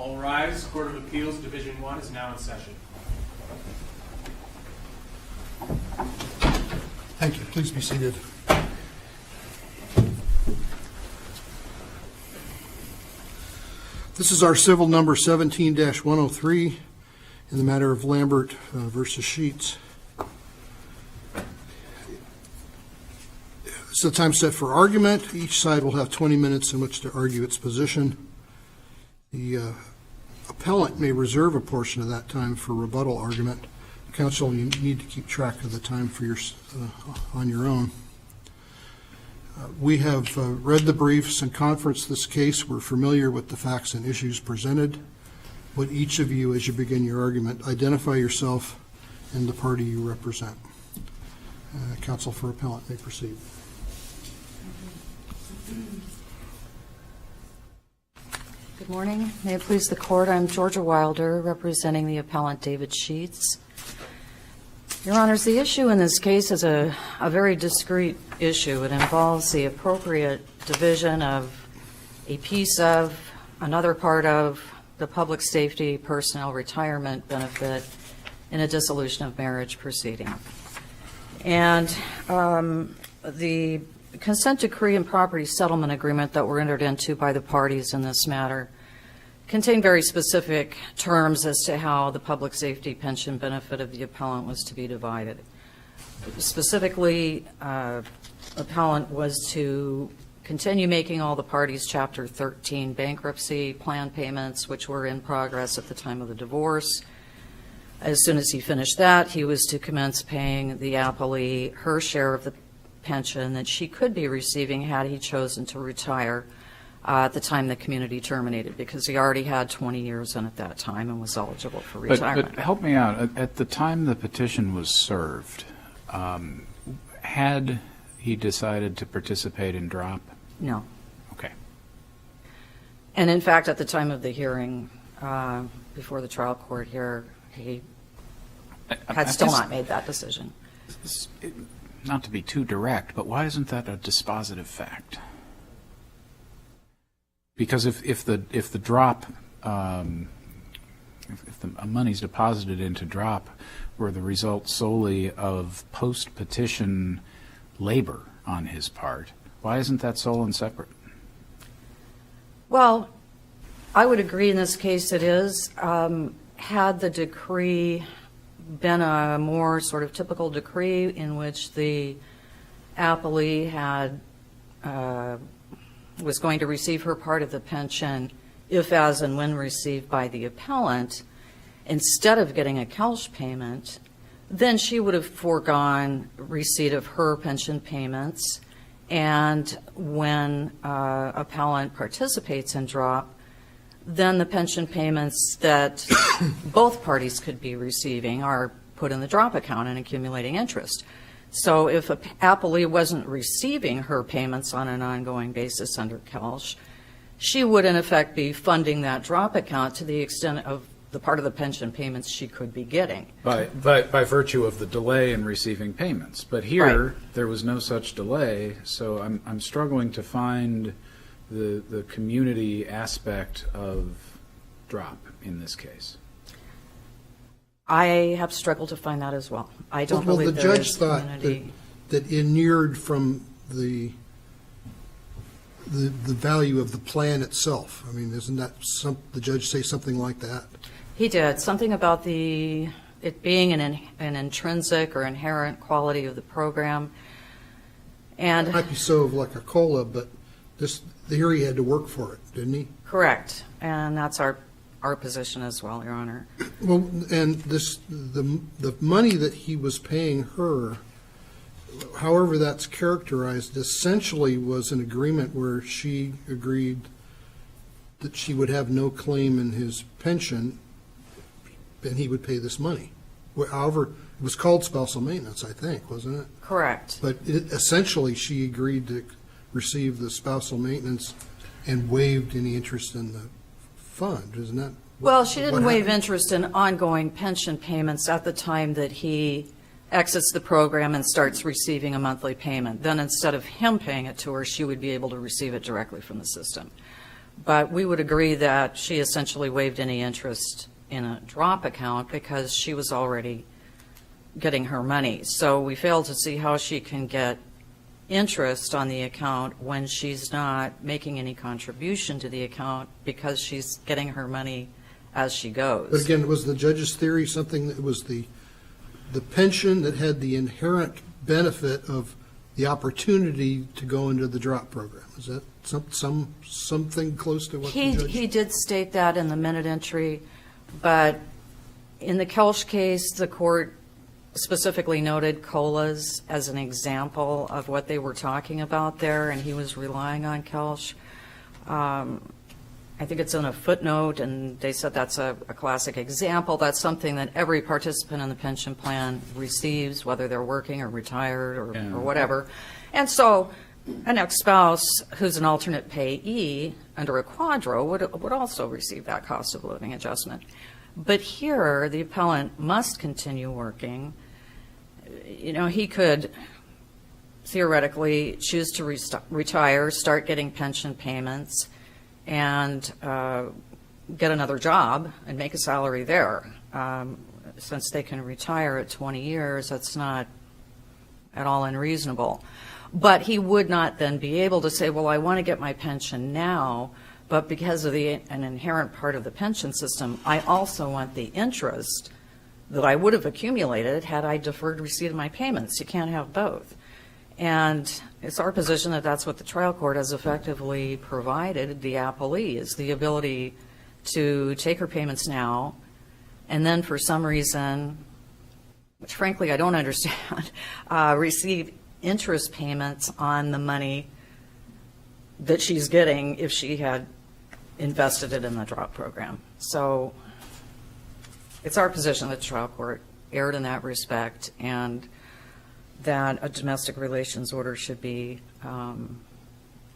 All rise. Court of Appeals Division 1 is now in session. Thank you. Please be seated. This is our civil number 17-103 in the matter of Lambert versus Sheets. This is the time set for argument. Each side will have 20 minutes in which to argue its position. The appellant may reserve a portion of that time for rebuttal argument. Counsel, you need to keep track of the time for on your own. We have read the briefs and conferenced this case. We're familiar with the facts and issues presented. Would each of you, as you begin your argument, identify yourself and the party you represent? Counsel for appellant may proceed. Good morning. May it please the court, I'm Georgia Wilder, representing the appellant David Sheets. Your Honors, the issue in this case is a very discrete issue. It involves the appropriate division of a piece of, another part of, the public safety personnel retirement benefit in a dissolution of marriage proceeding. And the consent decree and property settlement agreement that were entered into by the parties in this matter contain very specific terms as to how the public safety pension benefit of the appellant was to be divided. Specifically, appellant was to continue making all the parties' Chapter 13 bankruptcy plan payments, which were in progress at the time of the divorce. As soon as he finished that, he was to commence paying the appellee her share of the pension that she could be receiving had he chosen to retire at the time the community terminated, because he already had 20 years in at that time and was eligible for retirement. But help me out. At the time the petition was served, had he decided to participate in drop? No. Okay. And in fact, at the time of the hearing before the trial court here, he had still not made that decision. Not to be too direct, but why isn't that a dispositive fact? Because if the drop, if the money's deposited into drop were the result solely of post-petition labor on his part, why isn't that sole and separate? Well, I would agree in this case it is. Had the decree been a more sort of typical decree in which the appellee had was going to receive her part of the pension if, as, and when received by the appellant, instead of getting a cash payment, then she would have foregone receipt of her pension payments, and when appellant participates in drop, then the pension payments that both parties could be receiving are put in the drop account and accumulating interest. So if an appellee wasn't receiving her payments on an ongoing basis under CALSH, she would in effect be funding that drop account to the extent of the part of the pension payments she could be getting. By virtue of the delay in receiving payments. But here, there was no such delay, so I'm struggling to find the community aspect of drop in this case. I have struggled to find that as well. I don't believe there is community. The judge thought that inured from the value of the plan itself. I mean, isn't that the judge say something like that? He did. Something about it being an intrinsic or inherent quality of the program. And it might be so of like a COLA, but here he had to work for it, didn't he? Correct. And that's our position as well, Your Honor. Well, and the money that he was paying her, however that's characterized, essentially was an agreement where she agreed that she would have no claim in his pension and he would pay this money. However, it was called spousal maintenance, I think, wasn't it? Correct. But essentially she agreed to receive the spousal maintenance and waived any interest in the fund, isn't that? Well, she didn't waive interest in ongoing pension payments at the time that he exits the program and starts receiving a monthly payment. Then instead of him paying it to her, she would be able to receive it directly from the system. But we would agree that she essentially waived any interest in a drop account because she was already getting her money. So we fail to see how she can get interest on the account when she's not making any contribution to the account because she's getting her money as she goes. But again, was the judge's theory something that was the pension that had the inherent benefit of the opportunity to go into the drop program? Is that something close to what the judge? He did state that in the minute entry, but in the Kelsch case, the court specifically noted COLAs as an example of what they were talking about there, and he was relying on Kelsch. I think it's in a footnote, and they said that's a classic example. That's something that every participant in the pension plan receives, whether they're working or retired or whatever. And so an ex-spouse who's an alternate payee under a quadro would also receive that cost of living adjustment. But here, the appellant must continue working. You know, he could theoretically choose to retire, start getting pension payments, and get another job and make a salary there. Since they can retire at 20 years, that's not at all unreasonable. But he would not then be able to say, well, I want to get my pension now, but because of an inherent part of the pension system, I also want the interest that I would have accumulated had I deferred receipt of my payments. You can't have both. And it's our position that that's what the trial court has effectively provided the appellee, is the ability to take her payments now, and then for some reason, which frankly I don't understand, receive interest payments on the money that she's getting if she had invested it in the drop program. So it's our position that the trial court erred in that respect, and that a domestic relations order should be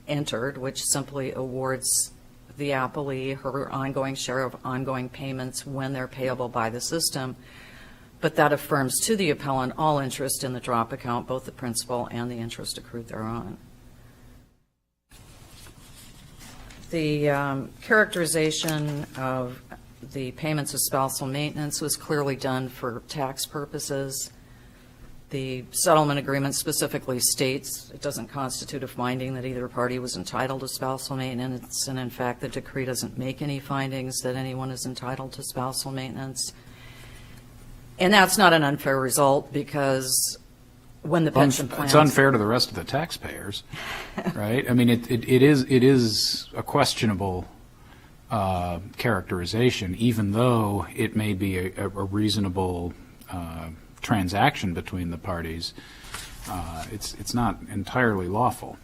entered, which simply awards the appellee her ongoing share of ongoing payments when they're payable by the system, but that affirms to the appellant all interest in the drop account, both the principal and the interest accrued thereon. The characterization of the payments of spousal maintenance was clearly done for tax purposes. The settlement agreement specifically states it doesn't constitute a finding that either party was entitled to spousal maintenance, and in fact the decree doesn't make any findings that anyone is entitled to spousal maintenance. And that's not an unfair result, because when the pension plan... It's unfair to the rest of the taxpayers, right? I mean, it is a questionable characterization, even though it may be a reasonable transaction between the parties. It's not entirely lawful.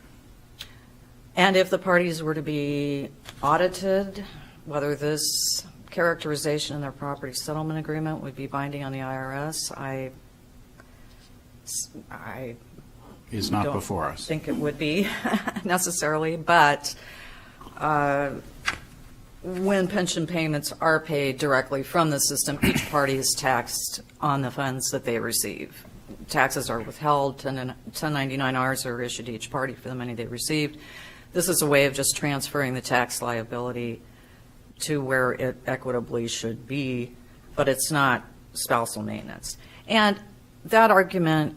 And if the parties were to be audited, whether this characterization in their property settlement agreement would be binding on the IRS, I Is not don't before us. think it would be necessarily, but when pension payments are paid directly from the system, each party is taxed on the funds that they receive. Taxes are withheld, 1099-Rs are issued to each party for the money they received. This is a way of just transferring the tax liability to where it equitably should be, but it's not spousal maintenance. And that argument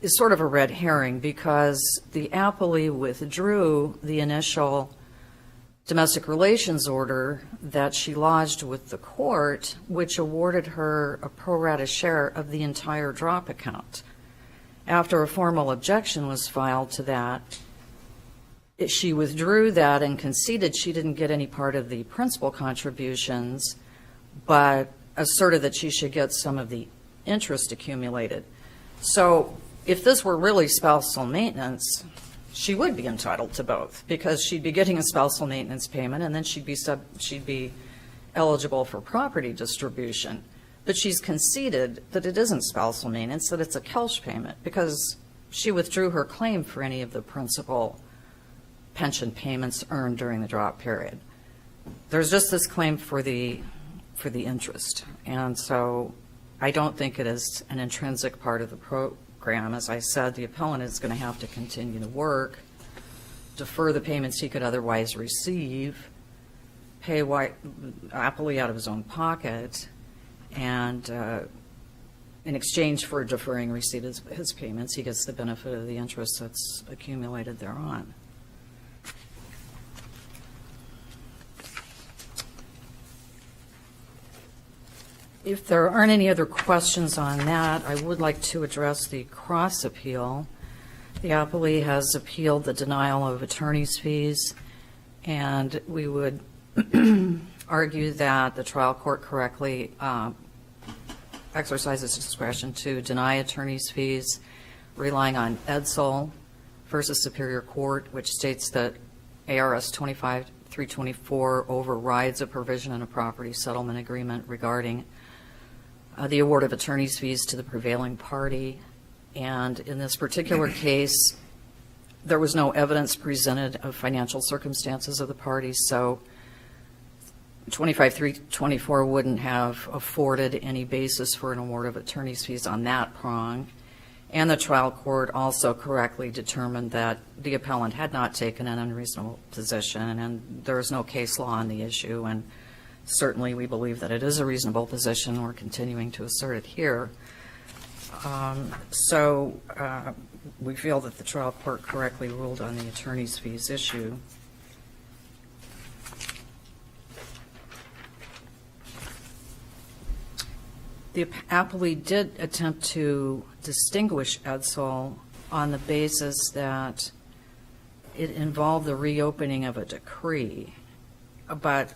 is sort of a red herring, because the appellee withdrew the initial domestic relations order that she lodged with the court, which awarded her a pro rata share of the entire drop account. After a formal objection was filed to that, she withdrew that and conceded she didn't get any part of the principal contributions, but asserted that she should get some of the interest accumulated. So if this were really spousal maintenance, she would be entitled to both, because she'd be getting a spousal maintenance payment, and then she'd be eligible for property distribution. But she's conceded that it isn't spousal maintenance, that it's a Kelsch payment, because she withdrew her claim for any of the principal pension payments earned during the drop period. There's just this claim for the interest, and so I don't think it is an intrinsic part of the program. As I said, the appellant is going to have to continue to work, defer the payments he could otherwise receive, pay Appley out of his own pocket, and in exchange for deferring receipt of his payments, he gets the benefit of the interest that's accumulated thereon. If there aren't any other questions on that, I would like to address the cross appeal. The appellee has appealed the denial of attorney's fees, and we would argue that the trial court correctly exercises discretion to deny attorney's fees, relying on Edsel versus Superior Court, which states that ARS 25-324 overrides a provision in a property settlement agreement regarding the award of attorney's fees to the prevailing party. And in this particular case, there was no evidence presented of financial circumstances of the parties, so 25-324 wouldn't have afforded any basis for an award of attorney's fees on that prong. And the trial court also correctly determined that the appellant had not taken an unreasonable position, and there is no case law on the issue, and certainly we believe that it is a reasonable position. We're continuing to assert it here. So we feel that the trial court correctly ruled on the attorney's fees issue. The appellee did attempt to distinguish Edsel on the basis that it involved the reopening of a decree, but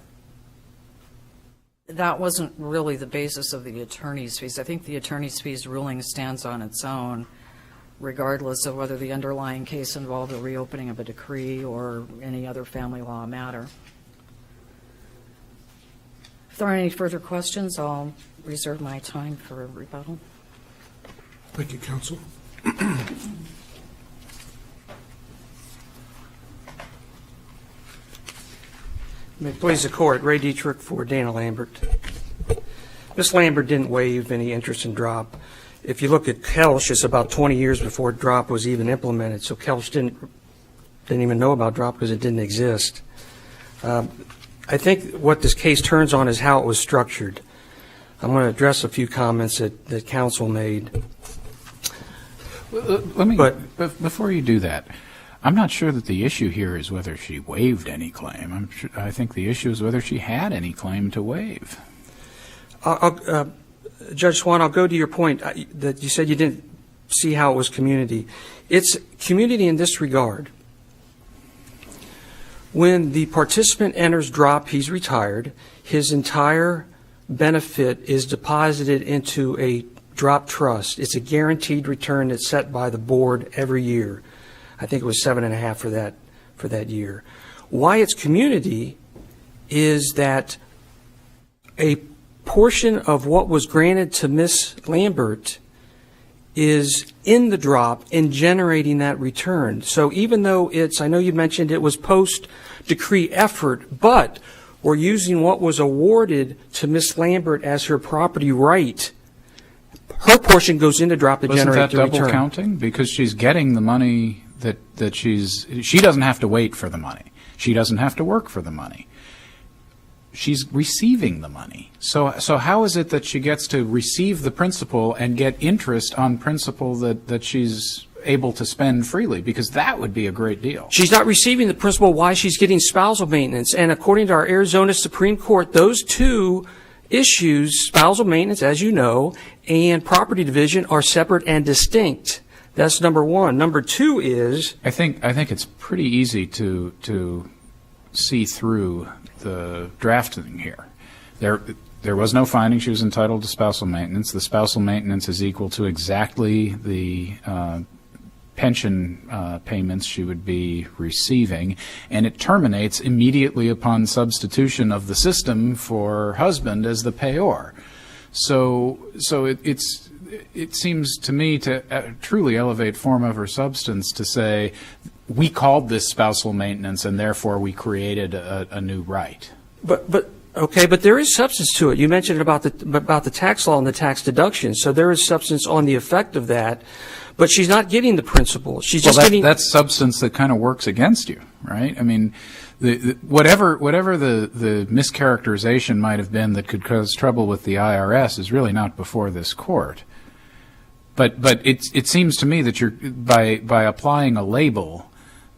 that wasn't really the basis of the attorney's fees. I think the attorney's fees ruling stands on its own, regardless of whether the underlying case involved the reopening of a decree or any other family law matter. If there are any further questions, I'll reserve my time for rebuttal. Thank you, counsel. May it please the court, Ray Dietrich for Dana Lambert. Ms. Lambert didn't waive any interest in DROP. If you look at Kelsch, it's about 20 years before DROP was even implemented, so Kelsch didn't even know about DROP because it didn't exist. I think what this case turns on is how it was structured. I'm going to address a few comments that counsel made. Before you do that, I'm not sure that the issue here is whether she waived any claim. I think the issue is whether she had any claim to waive. Judge Swan, I'll go to your point that you said you didn't see how it was community. It's community in this regard. When the participant enters DROP, he's retired. His entire benefit is deposited into a DROP trust. It's a guaranteed return that's set by the board every year. I think it was 7.5 for that year. Why it's community is that a portion of what was granted to Ms. Lambert is in the DROP in generating that return. So even though I know you mentioned it was post-decree effort, but we're using what was awarded to Ms. Lambert as her property right. Her portion goes into DROP to generate the return. Wasn't that double counting? Because she's getting the money that she doesn't have to wait for the money. She doesn't have to work for the money. She's receiving the money. So how is it that she gets to receive the principal and get interest on principal that she's able to spend freely? Because that would be a great deal. She's not receiving the principal while she's getting spousal maintenance. And according to our Arizona Supreme Court, those two issues, spousal maintenance, as you know, and property division, are separate and distinct. That's number one. Number two is, I think it's pretty easy to see through the drafting here. There was no finding she was entitled to spousal maintenance. The spousal maintenance is equal to exactly the pension payments she would be receiving, and it terminates immediately upon substitution of the system for husband as the payor. So it seems to me to truly elevate form over substance to say we called this spousal maintenance and therefore we created a new right. but Okay, but there is substance to it. You mentioned about the tax law and the tax deduction, so there is substance on the effect of that. But she's not getting the principal. She's just getting. That's substance that kind of works against you, right? I mean, whatever the mischaracterization might have been that could cause trouble with the IRS is really not before this court. But it seems to me that you're by applying a label,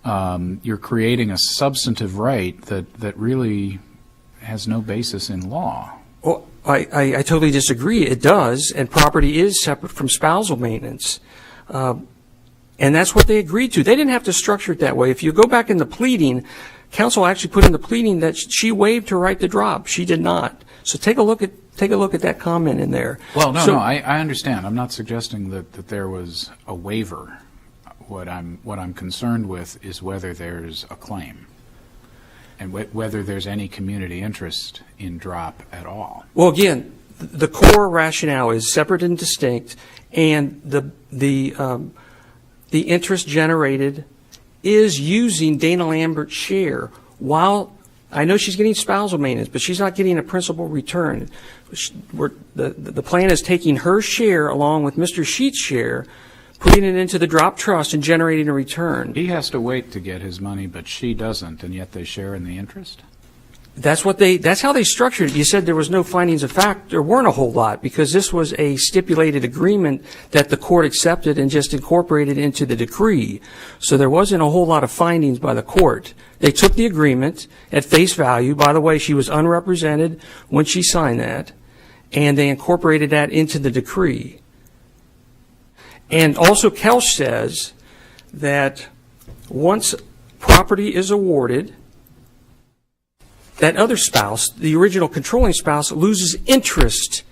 you're creating a substantive right that really has no basis in law. Well, I totally disagree. It does, and property is separate from spousal maintenance. And that's what they agreed to. They didn't have to structure it that way. If you go back in the pleading, counsel actually put in the pleading that she waived her right to drop. She did not. So take a look at that comment in there. Well, no, I understand. I'm not suggesting that there was a waiver. What I'm concerned with is whether there's a claim and whether there's any community interest in drop at all. Well, again, the core rationale is separate and distinct, and the interest generated is using Dana Lambert's share. While I know she's getting spousal maintenance, but she's not getting a principal return. The plan is taking her share along with Mr. Sheets' share, putting it into the drop trust and generating a return. He has to wait to get his money, but she doesn't, and yet they share in the interest? That's how they structured it. You said there was no findings of fact. There weren't a whole lot because this was a stipulated agreement that the court accepted and just incorporated into the decree. So there wasn't a whole lot of findings by the court. They took the agreement at face value. By the way, she was unrepresented when she signed that, and they incorporated that into the decree. And also Kelch says that once property is awarded, that other spouse, the original controlling spouse, loses interest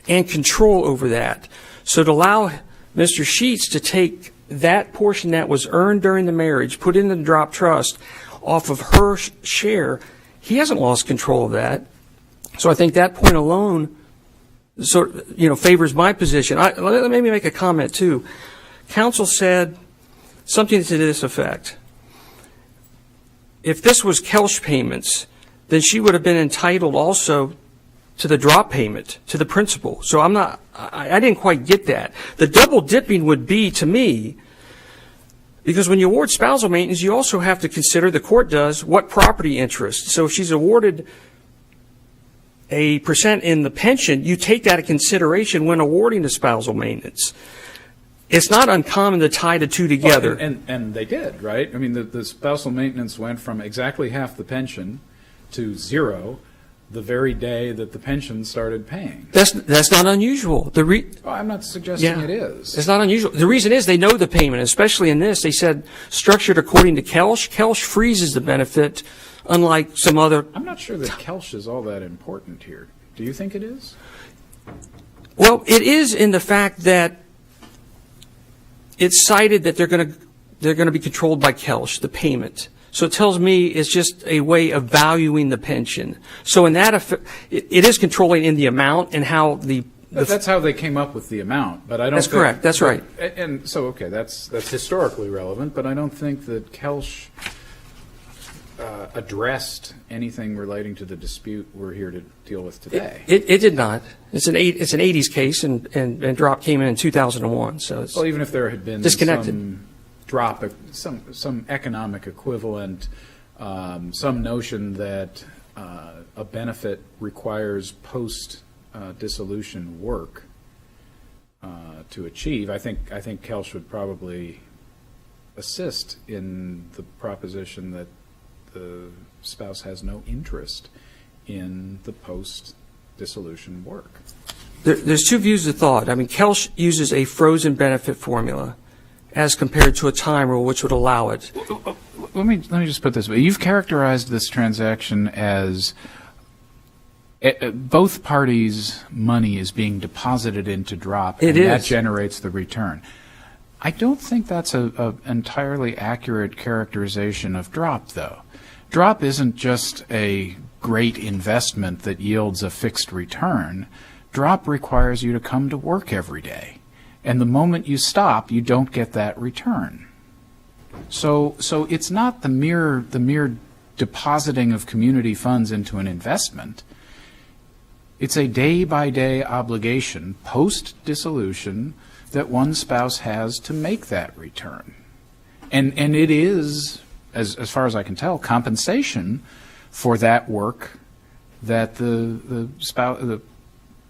and control over that. So to allow Mr. Sheets to take that portion that was earned during the marriage, put in the drop trust off of her share, he hasn't lost control of that. So I think that point alone favors my position. Let me make a comment too. Counsel said something to this effect. If this was Kelch payments, then she would have been entitled also to the drop payment, to the principal. So I didn't quite get that. The double dipping would be, to me, because when you award spousal maintenance, you also have to consider, the court does, what property interest. So if she's awarded a percent in the pension, you take that into consideration when awarding the spousal maintenance. It's not uncommon to tie the two together. Well, and they did, right? I mean, the spousal maintenance went from exactly half the pension to zero the very day that the pension started paying. That's not unusual. I'm not suggesting it is. It's not unusual. The reason is they know the payment, especially in this. They said structured according to Kelch. Kelch freezes the benefit, unlike some other. I'm not sure that Kelch is all that important here. Do you think it is? Well, it is in the fact that it's cited that they're going to be controlled by Kelch, the payment. So it tells me it's just a way of valuing the pension. So in that, it is controlling in the amount and how that's how they came up with the amount. But I don't. That's correct. That's right. And so, okay, that's historically relevant. But I don't think that Kelch addressed anything relating to the dispute we're here to deal with today. It did not. It's an 80s case, and drop came in 2001. So it's even if there had been disconnected. Some drop, some economic equivalent, some notion that a benefit requires post-dissolution work to achieve, I think Kelch would probably assist in the proposition that the spouse has no interest in the post-dissolution work. There's two views of thought. I mean, Kelch uses a frozen benefit formula as compared to a time rule which would allow it. Let me just put it this way. You've characterized this transaction as both parties' money is being deposited into drop, and that generates the return. I don't think that's an entirely accurate characterization of drop, though. Drop isn't just a great investment that yields a fixed return. Drop requires you to come to work every day. And the moment you stop, you don't get that return. So it's not the mere depositing of community funds into an investment. It's a day-by-day obligation post-dissolution that one spouse has to make that return. And it is, as far as I can tell, compensation for that work that the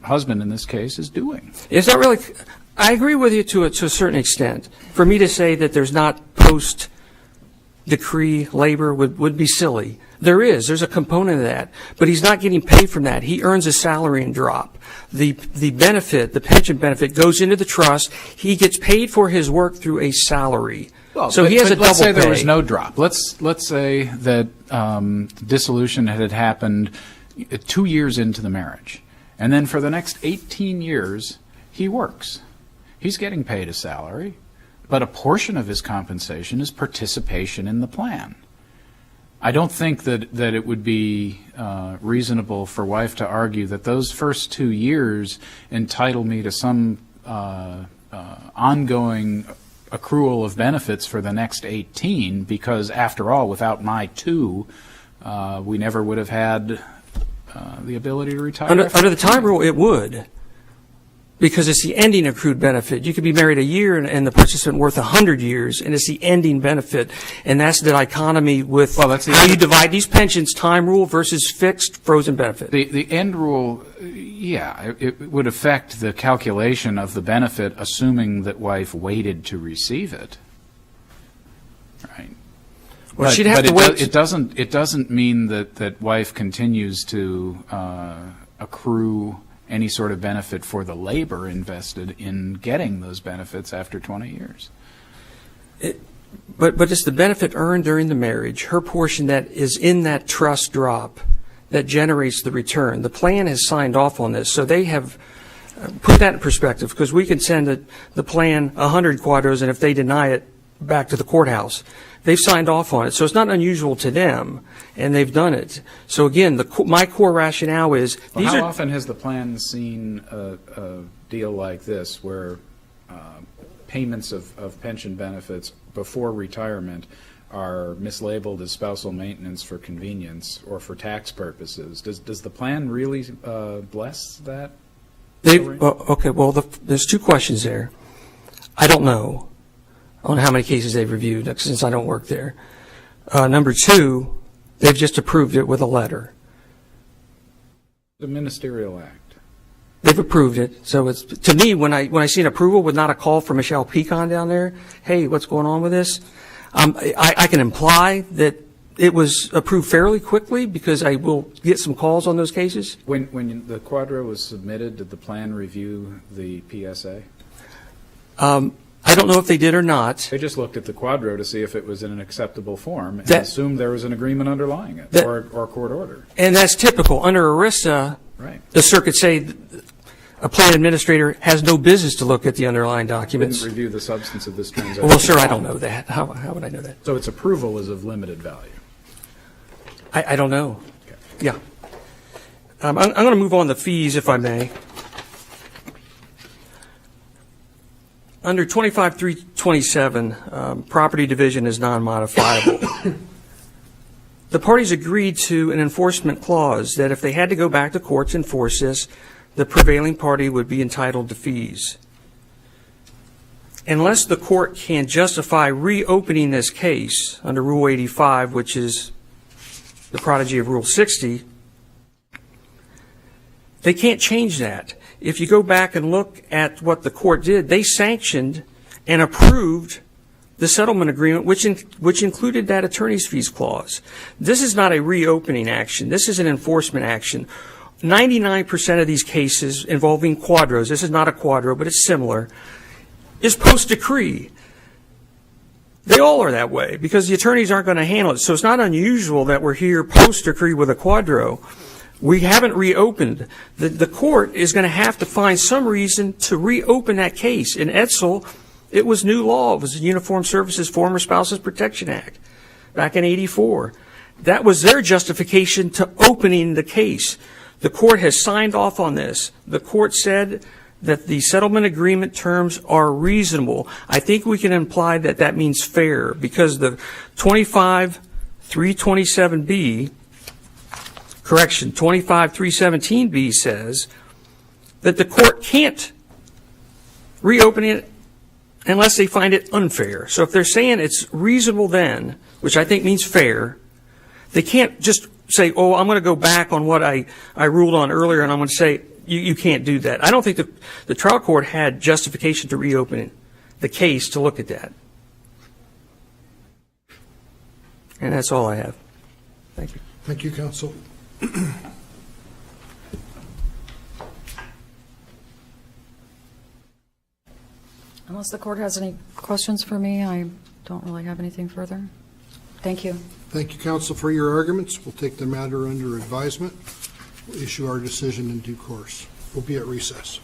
husband in this case is doing. It's not really. I agree with you to a certain extent. For me to say that there's not post-decree labor would be silly. There's a component of that, but he's not getting paid from that. He earns a salary and drop. The benefit, the pension benefit, goes into the trust. He gets paid for his work through a salary. Well, so he has a double pay. Let's say there was no drop. Let's say that dissolution had happened 2 years into the marriage, and then for the next 18 years he works. He's getting paid a salary, but a portion of his compensation is participation in the plan. I don't think that it would be reasonable for wife to argue that those first 2 years entitle me to some ongoing accrual of benefits for the next 18, because after all, without my 2, we never would have had the ability to retire. Under the time rule, it would, because it's the ending accrued benefit. You could be married a year and the participant worth 100 years, and it's the ending benefit. And that's the dichotomy with how you divide these pensions, time rule versus fixed frozen benefit. The end rule, yeah, it would affect the calculation of the benefit, assuming that wife waited to receive it. Right. Well, she'd have to wait. It doesn't mean that wife continues to accrue any sort of benefit for the labor invested in getting those benefits after 20 years. But it's the benefit earned during the marriage, her portion that is in that trust drop that generates the return. The plan has signed off on this, so they have put that in perspective, because we can send the plan 100 quadros, and if they deny it, back to the courthouse. They've signed off on it, so it's not unusual to them, and they've done it. So again, my core rationale is how often has the plan seen a deal like this, where payments of pension benefits before retirement are mislabeled as spousal maintenance for convenience or for tax purposes? Does the plan really bless that? Okay, well, there's 2 questions there. I don't know on how many cases they've reviewed, since I don't work there. Number 2, they've just approved it with a letter. The ministerial act. They've approved it. So it's, to me, when I see an approval with not a call from Michelle Pecan down there, hey, what's going on with this? I can imply that it was approved fairly quickly, because I will get some calls on those cases. When the quadro was submitted, did the plan review the PSA? I don't know if they did or not. They just looked at the quadro to see if it was in an acceptable form and assumed there was an agreement underlying it, or court order. And that's typical. Under ERISA, right, the circuit say a plan administrator has no business to look at the underlying documents. Didn't review the substance of this transaction. Well, sir, I don't know that. How would I know that? So its approval is of limited value. I don't know. Okay. Yeah. I'm going to move on to fees, if I may. Under 25.327, property division is non-modifiable. The parties agreed to an enforcement clause that if they had to go back to court to enforce this, the prevailing party would be entitled to fees. Unless the court can justify reopening this case under Rule 85, which is the prodigy of Rule 60, they can't change that. If you go back and look at what the court did, they sanctioned and approved the settlement agreement, which included that attorney's fees clause. This is not a reopening action. This is an enforcement action. 99% of these cases involving quadros, this is not a quadro, but it's similar, is post-decree. They all are that way, because the attorneys aren't going to handle it. So it's not unusual that we're here post-decree with a quadro. We haven't reopened. The court is going to have to find some reason to reopen that case. In Edsel, it was new law. It was the Uniform Services Former Spouses Protection Act back in '84. That was their justification to opening the case. The court has signed off on this. The court said that the settlement agreement terms are reasonable. I think we can imply that that means fair, because the 25.327B correction, 25317B says that the court can't reopen it unless they find it unfair. So if they're saying it's reasonable then, which I think means fair, they can't just say, oh, I'm going to go back on what I ruled on earlier, and I'm going to say, you can't do that. I don't think the trial court had justification to reopen the case to look at that. And that's all I have. Thank you. Thank you, counsel. Unless the court has any questions for me, I don't really have anything further. Thank you. Thank you, counsel, for your arguments. We'll take the matter under advisement. We'll issue our decision in due course. We'll be at recess.